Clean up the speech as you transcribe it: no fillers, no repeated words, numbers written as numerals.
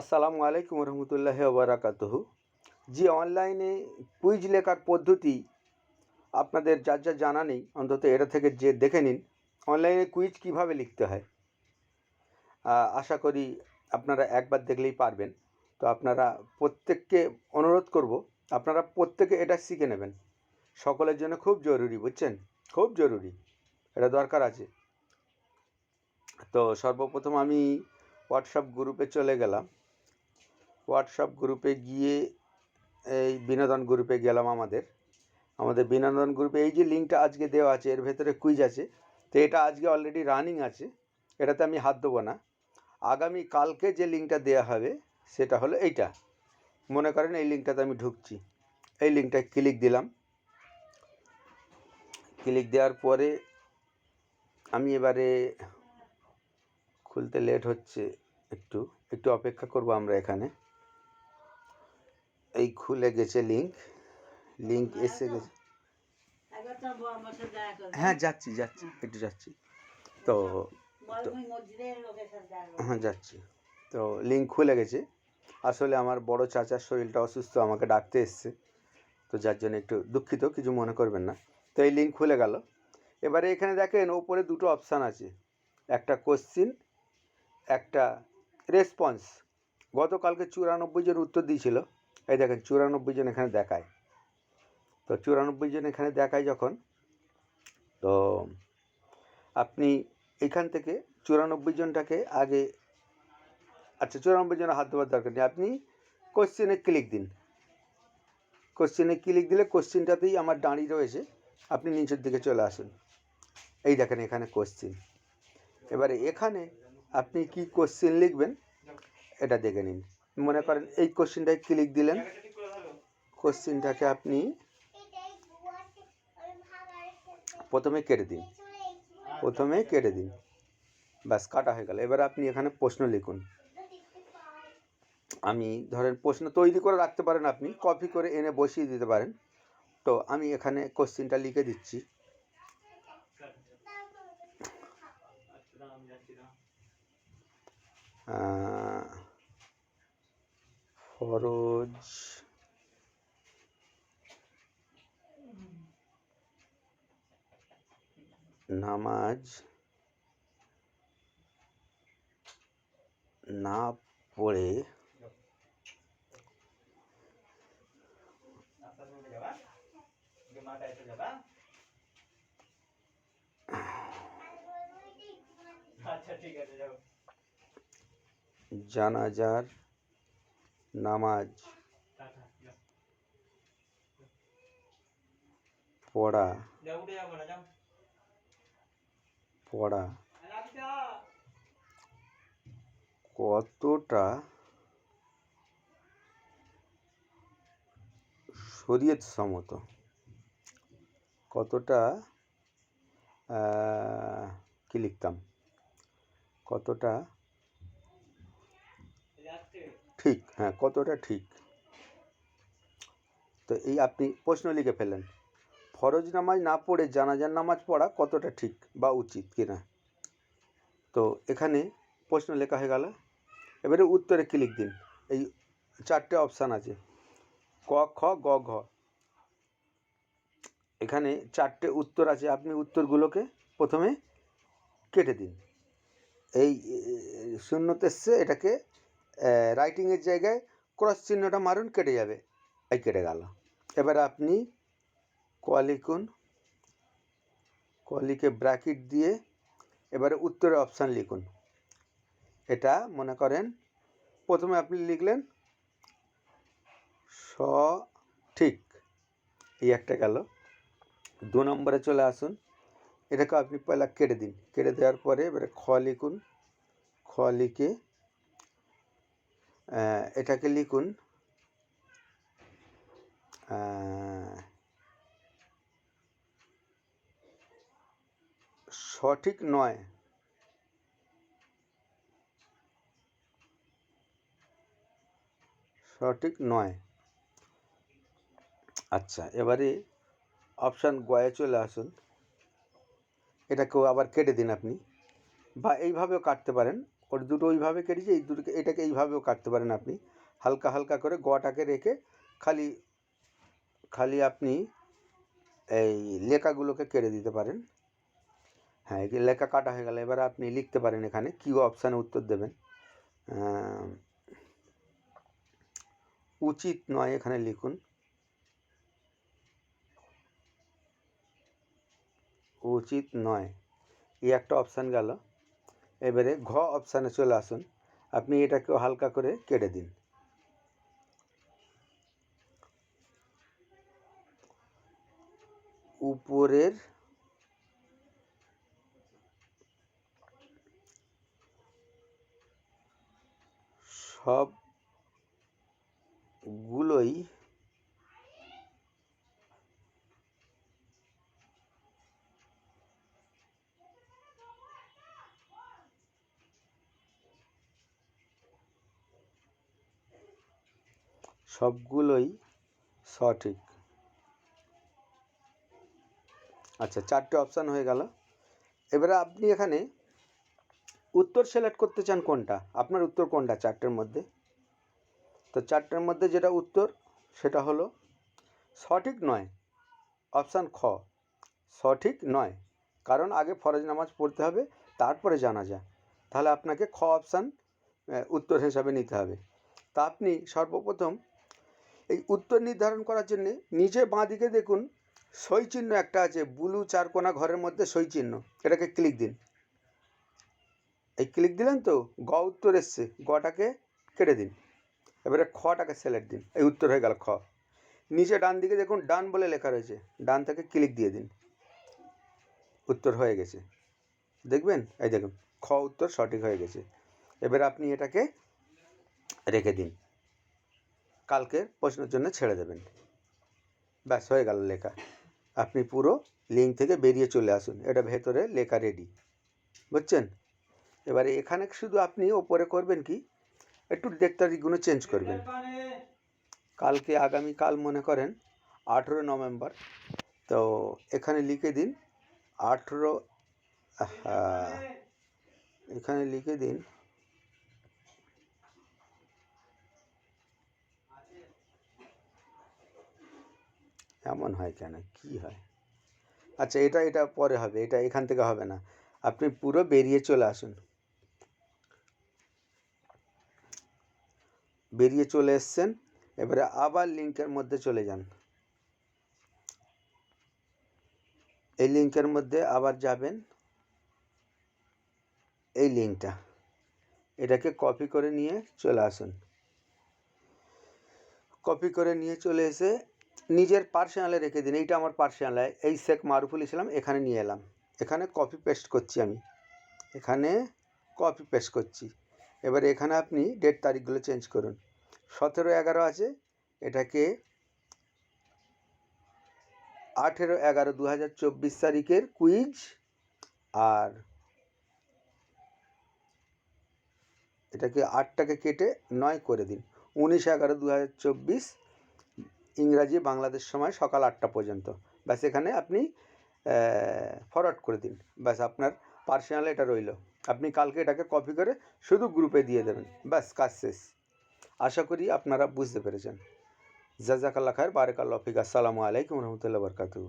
আসসালামু আলাইকুম রহমতুল্লাহি ওয়া বারাকাতুহু। জি, অনলাইনে কুইজ লেখার পদ্ধতি আপনাদের যার যা জানা নেই, অন্তত এটা থেকে যে দেখে নিন অনলাইনে কুইজ কিভাবে লিখতে হয়। আশা করি আপনারা একবার দেখলেই পারবেন। তো আপনারা প্রত্যেককে অনুরোধ করব, আপনারা প্রত্যেকে এটা শিখে নেবেন। সকলের জন্য খুব জরুরি, বুঝছেন? খুব জরুরি, এটা দরকার আছে। তো সর্বপ্রথম আমি হোয়াটসঅ্যাপ গ্রুপে চলে গেলাম। হোয়াটসঅ্যাপ গ্রুপে গিয়ে এই বিনোদন গ্রুপে গেলাম। আমাদের বিনোদন গ্রুপে এই যে লিঙ্কটা আজকে দেওয়া আছে, এর ভেতরে কুইজ আছে। তো এটা আজকে অলরেডি রানিং আছে, এটাতে আমি হাত দেবো না। আগামী কালকে যে লিঙ্কটা দেওয়া হবে সেটা হলো এইটা। মনে করেন এই লিঙ্কটাতে আমি ঢুকছি, এই লিঙ্কটায় ক্লিক দিলাম। ক্লিক দেওয়ার পরে আমি এবারে খুলতে লেট হচ্ছে, একটু অপেক্ষা করব আমরা এখানে। এই খুলে গেছে লিঙ্ক এসে গেছে। হ্যাঁ, যাচ্ছি একটু যাচ্ছি। তো হ্যাঁ, যাচ্ছি। তো লিঙ্ক খুলে গেছে। আসলে আমার বড় চাচার শরীরটা অসুস্থ, আমাকে ডাকতে এসছে, তো যার জন্য একটু দুঃখিত, কিছু মনে করবেন না। তো এই লিঙ্ক খুলে গেল। এবারে এখানে দেখেন ওপরে দুটো অপশান আছে, একটা কোশ্চিন, একটা রেসপন্স। গতকালকে 94 জন উত্তর দিয়েছিল, এই দেখেন 94 জন এখানে দেখায়। তো 94 জন এখানে দেখায় যখন, তো আপনি এখান থেকে 94 জনটাকে আগে, আচ্ছা 94 জনের হাত দেওয়ার দরকার নেই, আপনি কোশ্চেনে ক্লিক দিন। কোশ্চেনে ক্লিক দিলে কোশ্চেনটাতেই আমার দাঁড়িয়ে রয়েছে, আপনি নিচের দিকে চলে আসুন। এই দেখেন এখানে কোশ্চেন। এবারে এখানে আপনি কি কোশ্চেন লিখবেন এটা দেখে নিন। মনে করেন এই কোশ্চেনটায় ক্লিক দিলেন, কোশ্চেনটাকে আপনি প্রথমে কেটে দিন, ব্যাস কাটা হয়ে গেল। এবার আপনি এখানে প্রশ্ন লিখুন। আমি ধরেন প্রশ্ন তৈরি করে রাখতে পারেন, আপনি কপি করে এনে বসিয়ে দিতে পারেন। তো আমি এখানে কোশ্চেনটা লিখে দিচ্ছি। ফরজ নামাজ না পড়ে জানাজার নামাজ পড়া কতটা শরীয়ত সম্মত, কতটা কি লিখতাম, কতটা ঠিক, হ্যাঁ কতটা ঠিক। তো এই আপনি প্রশ্ন লিখে ফেলেন, ফরজ নামাজ না পড়ে জানাজার নামাজ পড়া কতটা ঠিক বা উচিত কিনা। তো এখানে প্রশ্ন লেখা হয়ে গেল। এবারে উত্তরে ক্লিক দিন। এই 4টে অপশান আছে, ক খ গ ঘ। এখানে 4টে উত্তর আছে, আপনি উত্তরগুলোকে প্রথমে কেটে দিন। এই শূন্যতে এসছে, এটাকে রাইটিংয়ের জায়গায় ক্রস চিহ্নটা মারুন, কেটে যাবে। এই কেটে গেল। এবার আপনি ক লিখুন, ক লিখে ব্র্যাকেট দিয়ে এবারে উত্তরের অপশান লিখুন। এটা মনে করেন প্রথমে আপনি লিখলেন সঠিক, এই একটা গেল। 2 নম্বরে চলে আসুন, এটাকে আপনি পয়লা কেটে দিন। কেটে দেওয়ার পরে এবারে খ লিখুন, খ লিখে এটাকে লিখুন সঠিক নয়। আচ্ছা, এবারে অপশান গয়ে চলে আসুন, এটাকেও আবার কেটে দিন আপনি, বা এইভাবেও কাটতে পারেন, ওর দুটো ওইভাবে কেটেছি, এই দুটোকে এটাকে এইভাবেও কাটতে পারেন আপনি, হালকা হালকা করে গটাকে রেখে খালি খালি আপনি এই লেখাগুলোকে কেটে দিতে পারেন। হ্যাঁ, এই লেখা কাটা হয়ে গেল। এবার আপনি লিখতে পারেন এখানে কিউ অপশানে উত্তর দেবেন। উচিত নয় এখানে লিখুন, উচিত নয়, এই একটা অপশান গেল। এবারে ঘ অপশানে চলে আসুন, আপনি এটাকেও হালকা করে কেটে দিন। উপরের সবগুলোই সঠিক। আচ্ছা, 4টে অপশান হয়ে গেল। এবারে আপনি এখানে উত্তর সিলেক্ট করতে চান কোনটা, আপনার উত্তর কোনটা 4টের মধ্যে। তো 4টের মধ্যে যেটা উত্তর সেটা হলো সঠিক নয়, অপশান খ, সঠিক নয়। কারণ আগে ফরজ নামাজ পড়তে হবে, তারপরে জানাজা। তাহলে আপনাকে খ অপশান উত্তর হিসাবে নিতে হবে। তা আপনি সর্বপ্রথম এই উত্তর নির্ধারণ করার জন্যে নিচে বাঁ দিকে দেখুন সই চিহ্ন একটা আছে, ব্লু 4 কোণা ঘরের মধ্যে সই চিহ্ন, এটাকে ক্লিক দিন। এই ক্লিক দিলেন তো গ উত্তর এসছে, গটাকে কেটে দিন। এবারে খটাকে সিলেক্ট দিন, এই উত্তর হয়ে গেল খ। নিচে ডান দিকে দেখুন ডান বলে লেখা রয়েছে, ডান থেকে ক্লিক দিয়ে দিন, উত্তর হয়ে গেছে। দেখবেন, এই দেখুন খ উত্তর সঠিক হয়ে গেছে। এবারে আপনি এটাকে রেখে দিন, কালকে প্রশ্নের জন্য ছেড়ে দেবেন। ব্যাস হয়ে গেল লেখা। আপনি পুরো লিঙ্ক থেকে বেরিয়ে চলে আসুন, এটা ভেতরে লেখা রেডি, বুঝছেন। এবারে এখানে শুধু আপনি ওপরে করবেন কি, একটু ডেট তারিখগুলো চেঞ্জ করবেন। কালকে আগামীকাল মনে করেন 18 নভেম্বর, তো এখানে লিখে দিন 18, এখানে লিখে দিন এমন হয় কেন, কি হয়। আচ্ছা, এটা পরে হবে, এটা এখান থেকে হবে না, আপনি পুরো বেরিয়ে চলে আসুন। বেরিয়ে চলে এসছেন, এবারে আবার লিঙ্কের মধ্যে চলে যান। এই লিঙ্কের মধ্যে আবার যাবেন, এই লিঙ্কটা, এটাকে কপি করে নিয়ে চলে আসুন। কপি করে নিয়ে চলে এসে নিজের পার্সোনালে রেখে দিন। এইটা আমার পার্সোনাল, এই শেখ মারুফুল ইসলাম, এখানে নিয়ে এলাম, এখানে কপি পেস্ট করছি আমি, এখানে কপি পেস্ট করছি। এবারে এখানে আপনি ডেট তারিখগুলো চেঞ্জ করুন। 17/11 আছে, এটাকে 18/11/2024 তারিখের কুইজ, আর এটাকে 8টাকে কেটে 9 করে দিন। 19/11/2024 ইংরাজি বাংলাদেশ সময় সকাল 8টা পর্যন্ত। ব্যাস এখানে আপনি ফরওয়ার্ড করে দিন, ব্যাস আপনার পার্সোনালে এটা রইল। আপনি কালকে এটাকে কপি করে শুধু গ্রুপে দিয়ে দেবেন, ব্যাস কাজ শেষ। আশা করি আপনারা বুঝতে পেরেছেন। জাজাকাল্লাহ খায়ের, বারাকাল্লাহ ফিক। আসসালামু আলাইকুম রহমতুল্লাহ বরকাতুহু।